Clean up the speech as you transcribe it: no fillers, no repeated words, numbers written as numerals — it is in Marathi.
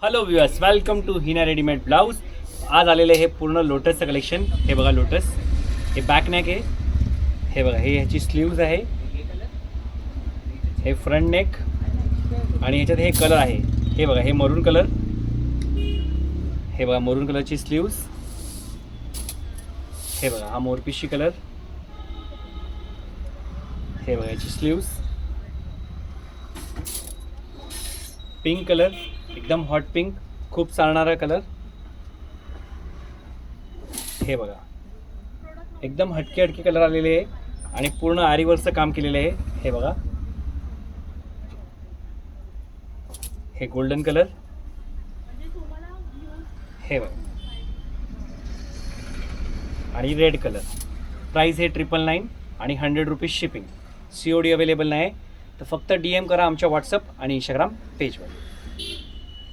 Hello viewers, welcome to Hina readymade blouse. आज आलेले हे पूर्ण लोटसचं कलेक्शन. हे बघा लोटस, हे बॅक नेक आहे. हे बघा, हे ह्याची स्लीव्ज आहे, हे फ्रंट नेक आणि ह्याच्यात हे कलर आहे. हे बघा, हे मरून कलर. हे बघा मरून कलरची स्लीव्ज. हे बघा हा मोरपिशी कलर. हे बघा याची स्लीव्ज. पिंक कलर, एकदम हॉट पिंक, खूप चालणारा कलर. हे बघा एकदम हटके हटके कलर आलेले आहे आणि पूर्ण आरीवरचं काम केलेलं आहे. हे बघा, हे गोल्डन कलर. हे बघा आणि रेड कलर. प्राईस हे 999 आणि 100 रुपीज शिपिंग. COD अवेलेबल नाही, तर फक्त DM करा आमच्या व्हॉट्सअप आणि इंस्टाग्राम पेजवर.